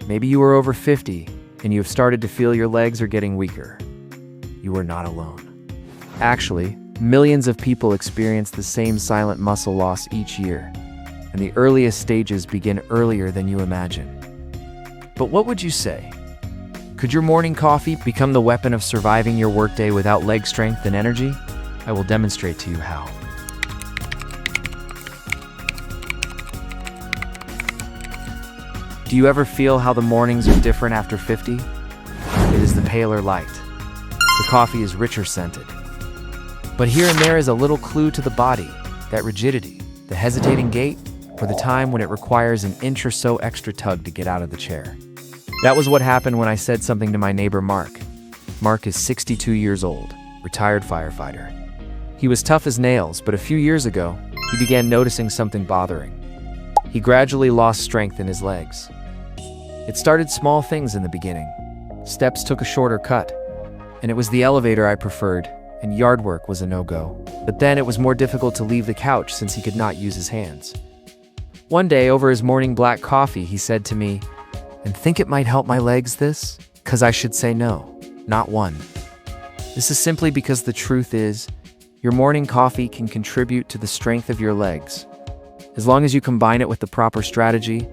Maybe you are over 50 and you have started to feel your legs are getting weaker. You are not alone. Actually, millions of people experience the same silent muscle loss each year, and the earliest stages begin earlier than you imagine. But what would you say? Could your morning coffee become the weapon of surviving your workday without leg strength and energy? I will demonstrate to you how. Do you ever feel how the mornings are different after 50? It is the paler light. The coffee is richer scented. But here and there is a little clue to the body, that rigidity, the hesitating gait, or the time when it requires an inch or so extra tug to get out of the chair. That was what happened when I said something to my neighbor Mark. Mark is 62 years old, retired firefighter. He was tough as nails, but a few years ago, he began noticing something bothering. He gradually lost strength in his legs. It started small things in the beginning. Steps took a shorter cut, and it was the elevator I preferred, and yard work was a no-go. But then it was more difficult to leave the couch since he could not use his hands. One day, over his morning black coffee, he said to me, "And think it might help my legs this? 'Cause I should say no, not one." This is simply because the truth is, your morning coffee can contribute to the strength of your legs, as long as you combine it with the proper strategy.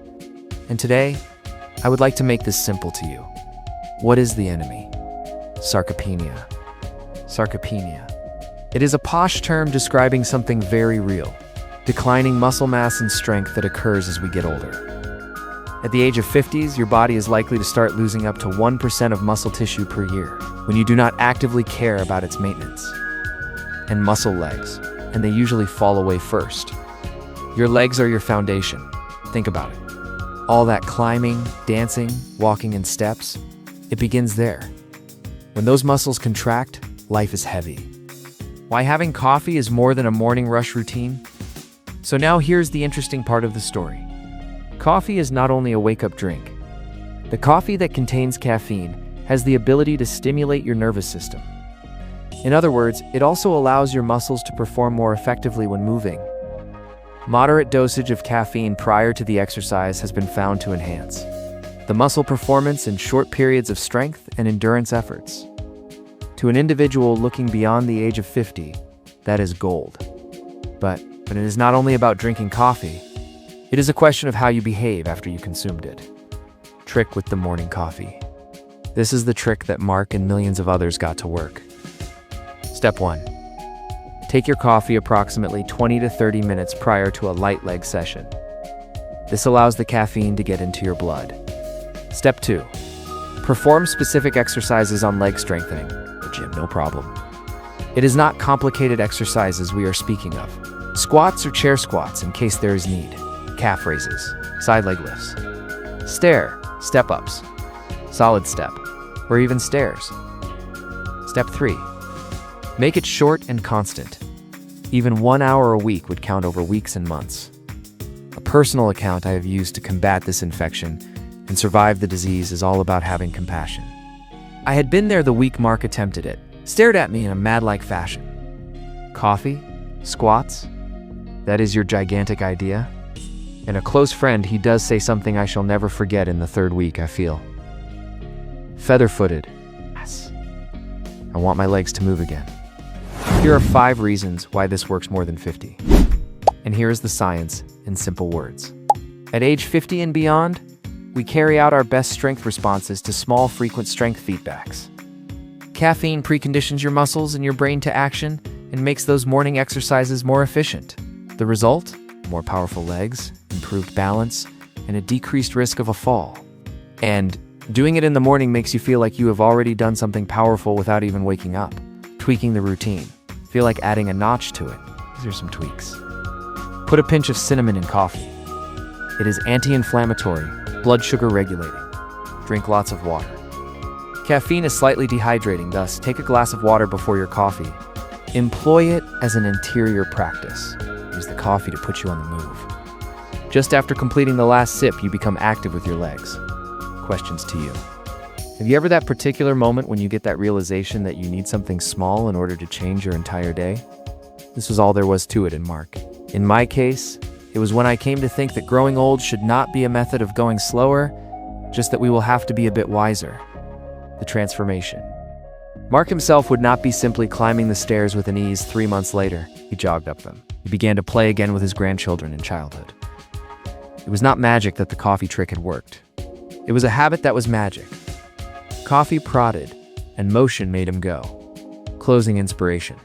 And today, I would like to make this simple to you. What is the enemy? Sarcopenia. Sarcopenia. It is a posh term describing something very real, declining muscle mass and strength that occurs as we get older. At the age of 50s, your body is likely to start losing up to 1% of muscle tissue per year when you do not actively care about its maintenance. And muscle legs, and they usually fall away first. Your legs are your foundation. Think about it. All that climbing, dancing, walking in steps, it begins there. When those muscles contract, life is heavy. Why having coffee is more than a morning rush routine? So now here's the interesting part of the story. Coffee is not only a wake-up drink. The coffee that contains caffeine has the ability to stimulate your nervous system. In other words, it also allows your muscles to perform more effectively when moving. Moderate dosage of caffeine prior to the exercise has been found to enhance the muscle performance in short periods of strength and endurance efforts. To an individual looking beyond the age of 50, that is gold. But it is not only about drinking coffee. It is a question of how you behave after you consumed it. Trick with the morning coffee. This is the trick that Mark and millions of others got to work. Step 1. Take your coffee approximately 20 to 30 minutes prior to a light leg session. This allows the caffeine to get into your blood. Step 2. Perform specific exercises on leg strengthening. The gym, no problem. It is not complicated exercises we are speaking of. Squats or chair squats in case there is need. Calf raises, side leg lifts. Stair, step-ups, solid step, or even stairs. Step 3. Make it short and constant. Even 1 hour a week would count over weeks and months. A personal account I have used to combat this infection and survive the disease is all about having compassion. I had been there the week Mark attempted it, stared at me in a mad-like fashion. Coffee? Squats? That is your gigantic idea? And a close friend, he does say something I shall never forget in the 3rd week, I feel. Feather-footed. Yes. I want my legs to move again. Here are 5 reasons why this works more than 50. And here is the science in simple words. At age 50 and beyond, we carry out our best strength responses to small, frequent strength feedbacks. Caffeine preconditions your muscles and your brain to action and makes those morning exercises more efficient. The result? More powerful legs, improved balance, and a decreased risk of a fall. And doing it in the morning makes you feel like you have already done something powerful without even waking up. Tweaking the routine. Feel like adding a notch to it. These are some tweaks. Put a pinch of cinnamon in coffee. It is anti-inflammatory, blood sugar regulating. Drink lots of water. Caffeine is slightly dehydrating, thus take a glass of water before your coffee. Employ it as an interior practice. Use the coffee to put you on the move. Just after completing the last sip, you become active with your legs. Questions to you. Have you ever that particular moment when you get that realization that you need something small in order to change your entire day? This was all there was to it in Mark. In my case, it was when I came to think that growing old should not be a method of going slower, just that we will have to be a bit wiser. The transformation. Mark himself would not be simply climbing the stairs with an ease 3 months later. He jogged up them. He began to play again with his grandchildren in childhood. It was not magic that the coffee trick had worked. It was a habit that was magic. Coffee prodded, and motion made him go. Closing inspiration.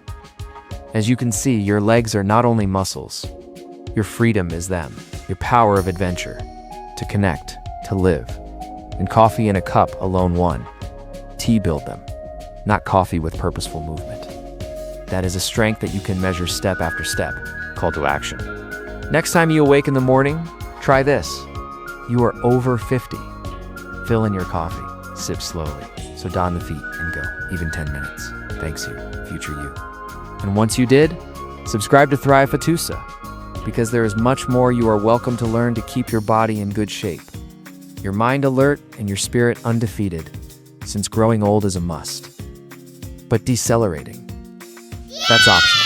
As you can see, your legs are not only muscles. Your freedom is them. Your power of adventure. To connect, to live. And coffee in a cup alone won. Tea build them, not coffee with purposeful movement. That is a strength that you can measure step after step. Call to action. Next time you awake in the morning, try this. You are over 50. Fill in your coffee. Sip slowly. So don the feet and go. Even 10 minutes. Thanks you, future you. And once you did, subscribe to ThriveFitUSA, because there is much more you are welcome to learn to keep your body in good shape. Your mind alert and your spirit undefeated, since growing old is a must. But decelerating, that's optional.